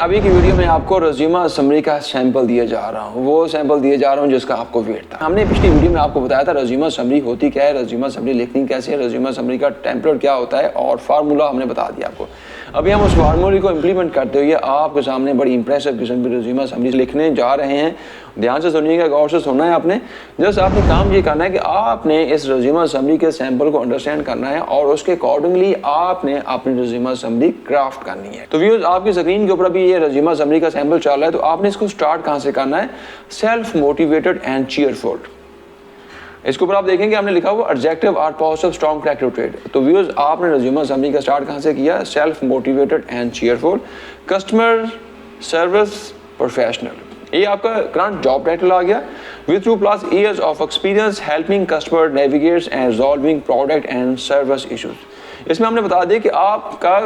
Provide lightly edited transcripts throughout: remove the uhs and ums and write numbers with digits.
अभी की वीडियो में आपको रेज्यूमे समरी का सैंपल दिए जा रहा हूँ, वो सैंपल दिए जा रहा हूँ जिसका आपको वेट था। हमने पिछली वीडियो में आपको बताया था रेज्यूमे समरी होती क्या है, रेज्यूमे समरी लिखनी कैसे है, रेज्यूमे समरी का टेम्पलेट क्या होता है और फार्मूला हमने बता दिया आपको। अभी हम उस फार्मूले को इम्प्लीमेंट करते हुए आपके सामने बड़ी इंप्रेसिव किस्म की रेज्यूमे समरी लिखने जा रहे हैं। ध्यान से सुनिएगा, गौर से सुनना है आपने। जस्ट आपने काम ये करना है कि आपने इस रेज्यूमे समरी के सैंपल को अंडरस्टैंड करना है और उसके अकॉर्डिंगली आपने अपनी रेज्यूमे समरी क्राफ्ट करनी है। तो व्यूअर्स, आपकी स्क्रीन के ऊपर अभी ये रेज्यूमे समरी का सैंपल चल रहा है। तो आपने इसको स्टार्ट कहां से करना है? Self motivated and cheerful. इसके ऊपर आप देखेंगे हमने लिखा हुआ adjective are positive strong character trait. तो व्यूअर्स, आपने रेज्यूमे समरी का स्टार्ट कहां से किया? Self motivated and cheerful, customer service professional. ये आपका करंट जॉब टाइटल आ गया। With 2+ years of experience helping customer navigates and resolving product and service issues. इसमें हमने बता दिया कि आपका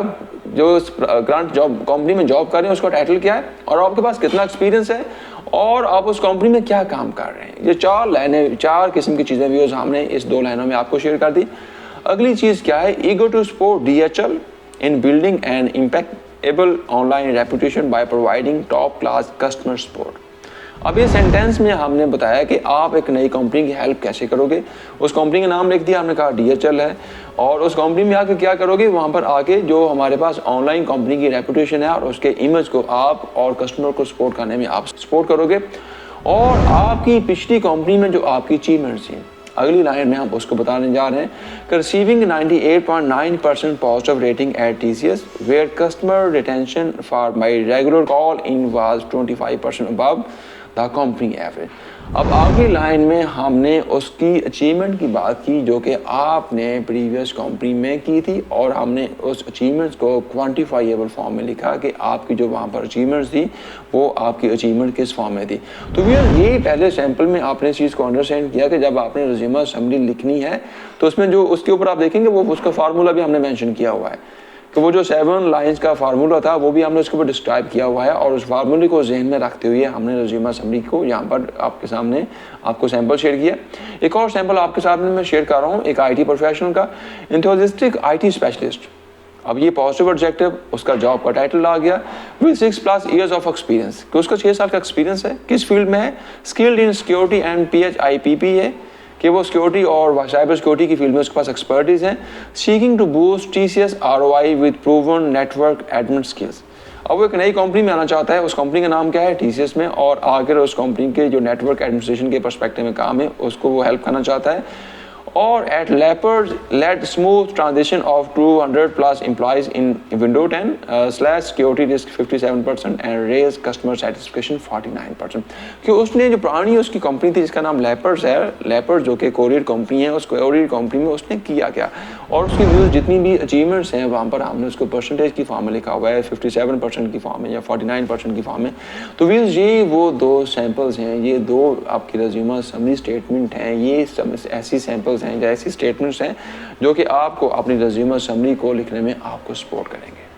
जो करंट जॉब कंपनी में जॉब कर रहे हैं उसका टाइटल क्या है और आपके पास कितना एक्सपीरियंस है और आप उस कंपनी में क्या काम कर रहे हैं। ये 4 लाइनें, 4 किस्म की चीज़ें व्यूअर्स हमने इस 2 लाइनों में आपको शेयर कर दी। अगली चीज़ क्या है? Eager to support DHL in building and impeccable online reputation by providing top class customer support. अब ये सेंटेंस में हमने बताया कि आप एक नई कंपनी की हेल्प कैसे करोगे। उस कंपनी का नाम लिख दिया, हमने कहा DHL है, और उस कंपनी में आके क्या करोगे? वहाँ पर आके जो हमारे पास ऑनलाइन कंपनी की रेपुटेशन है और उसके इमेज को आप और कस्टमर को सपोर्ट करने में आप सपोर्ट करोगे। और आपकी पिछली कंपनी में जो आपकी अचीवमेंट्स थी, अगली लाइन में हम उसको बताने जा रहे हैं कि receiving 98.9% positive rating at TCS where customer retention for my regular call in was 25% above the company average. अब आगे लाइन में हमने उसकी अचीवमेंट की बात की जो कि आपने प्रीवियस कंपनी में की थी और हमने उस अचीवमेंट्स को क्वांटिफाइबल फॉर्म में लिखा कि आपकी जो वहाँ पर अचीवमेंट्स थी वो आपकी अचीवमेंट किस फॉर्म में थी। तो ये पहले सैंपल में आपने इस चीज़ को अंडरस्टैंड किया कि जब आपने रेज्यूमे समरी लिखनी है तो उसमें जो उसके ऊपर आप देखेंगे वो उसका फार्मूला भी हमने मेंशन किया हुआ है कि वो जो 7 लाइंस का फार्मूला था वो भी हमने उसके ऊपर डिस्क्राइब किया हुआ है और उस फार्मूले को जहन में रखते हुए हमने रेज्यूमे समरी को यहाँ पर आपके सामने आपको सैंपल शेयर किया। एक और सैंपल आपके सामने मैं शेयर कर रहा हूँ, एक IT प्रोफेशनल का, एंथुसियास्टिक IT स्पेशलिस्ट। अब ये पॉजिटिव एडजेक्टिव, उसका जॉब का टाइटल आ गया विद 6+ years ऑफ एक्सपीरियंस, कि उसका 6 साल का एक्सपीरियंस है। किस फील्ड में है? Skilled in security and PHIPP है कि वो सिक्योरिटी और साइबर सिक्योरिटी की फील्ड में उसके पास एक्सपर्टीज हैं। Seeking to boost TCS ROI with proven network admin skills. अब वो एक नई कंपनी में आना चाहता है। उस कंपनी का नाम क्या है? TCS में, और आकर उस कंपनी के जो नेटवर्क एडमिनिस्ट्रेशन के पर्सपेक्टिव में काम है उसको वो हेल्प करना चाहता है। और at Leopard led smooth transition of 200+ employees in window 10 / security risk 57% and raise customer satisfaction 49%। कि उसने जो पुरानी उसकी कंपनी थी जिसका नाम लेपर्ड है, लेपर्ड जो कि कोरियर कंपनी है, उस कोरियर कंपनी में उसने किया क्या और उसकी व्यूज जितनी भी अचीवमेंट्स हैं वहाँ पर हमने उसको परसेंटेज की फॉर्म में लिखा हुआ है, 57% की फॉर्म में या 49% की फॉर्म में। तो व्यूज ये वो 2 सैंपल्स हैं, ये 2 आपकी रेज्यूमे समरी स्टेटमेंट हैं। ये ऐसी सैंपल्स हैं, ऐसी स्टेटमेंट्स हैं जो कि आपको अपनी रेज्यूमे समरी को लिखने में आपको सपोर्ट करेंगे।